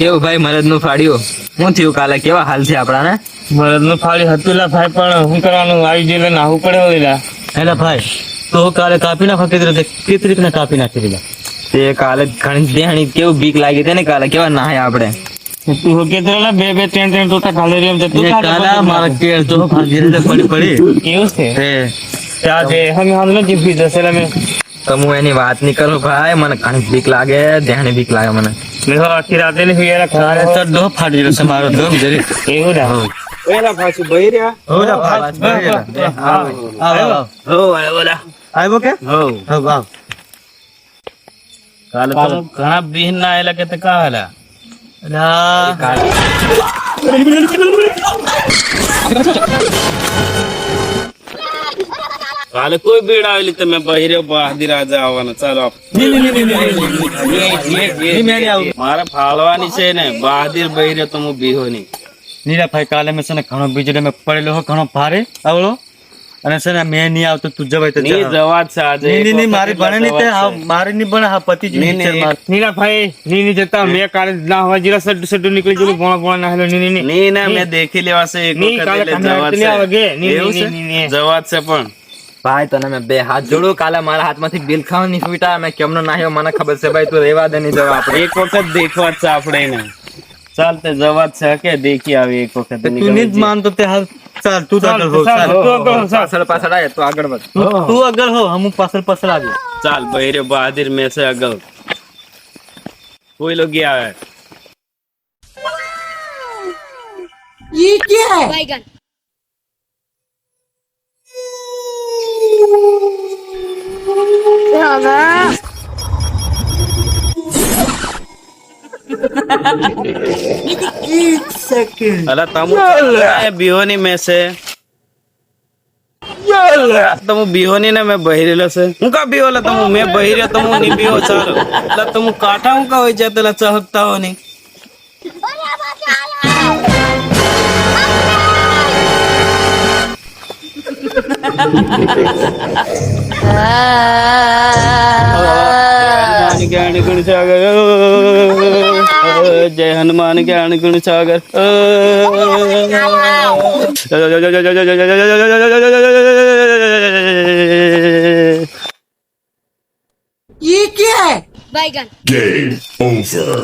કેવું ભાઈ મરદ નું ફાડ્યું? શું થયું કાલે? કેવા હાલ છે આપડા ને? મરદ નું ફાળી હતું લા ભાઈ, પણ શું કરવાનું, આવી જઈને નાહવું પડે ઓલા. એલા ભાઈ તો કાલે કાપી નાખો કેવી રીતના કાપી નાખી દીધા. તે કાલે ઘણી દેહણી કેવું બીક લાગી હતી ને કાલે, કેવા નાહ્યા આપણે. તું હો કે તો બે ત્રણ ટોટા ખાલી રેમ જતું એ કાલા મારા કેળ તો ભાગી રીતે પડી કેવું છે તે ત્યાં જે હમ હાલ ન જીભી જશે લા મેં તો હું એની વાત નહીં કરું ભાઈ, મને ઘણી બીક લાગે, દેહણી બીક લાગે મને. મેં આખી રાતે ને સુયેલા તારે ખાવા તો ડો ફાડી રહ્યો છે મારો ડો જરી. એવું ના પેલા પાછું બહી રહ્યા. ઓલા ભાઈ આવ્યો કે હો વાવ. કાલે તો ઘણા બિન ના આયેલા કે તે કા હાલા અલા કાલે કોઈ ભીડ આવેલી તમે બહિરે બહાદી રાજા આવવાના. ચાલો મારે ફાળવાની છે ને બહાદીર બહિરે તો હું બીહો નહીં. નીરા ભાઈ કાલે મેં છે ને ઘણો બીજો મેં પડેલો હો ઘણો ભારે આવડો અને છે ને મેં નહીં આવતો તું જવાય તો નહીં જવા જ છે આજે. નહીં મારી ભણે નહીં તે હા મારી નહીં ભણે હા પતિ જ નીલા ભાઈ ની જતા મેં કાલે ના હવા જીરા સડ્ડુ નીકળી ગયું ભોણા ભોણા નાહેલો ની નહીં ના મેં દેખી લેવા છે એક નહીં, વખત કાલે એટલે કામે જવા જ આરતી લેવા છે. વાગે. નહીં, એવું નહીં, છે? નહીં, નહીં. જવા જ છે પણ ભાઈ તને મેં બે હાથ જોડું, કાલે મારા હાથમાંથી બિલ ખાવાની ફૂટા મેં કેમનો નાહ્યો મને ખબર છે ભાઈ, તું રેવા દે નહીં જવા આપણે. એક વખત દેખવા જ છે આપણે એને. ચાલ તે જવા જ છે કે દેખી આવી એક વખત. તું નહીં જ માનતો તે હાલ ચાલ તું આગળ હો ચાલ. પાછળ પાછળ આવે તો આગળ વધ. તું આગળ હો હું પાછળ પાછળ આવ્યો. ચાલ બહિરે બહાદીર में से अगल कोई लोग गया है. बैगन अला तमु बिहोनी में से तमु बिहोनी ने मैं बहिरेलो से હું કા बिहोला तमु मैं बहिरे तमु ની बिहो ચાલ એટલે તમુ કાઠા હું કા હોય જતલા ચહકતા હો ની. ज्ञान गुण सागर जय हनुमान ज्ञान गुण सागर बैगन Game over.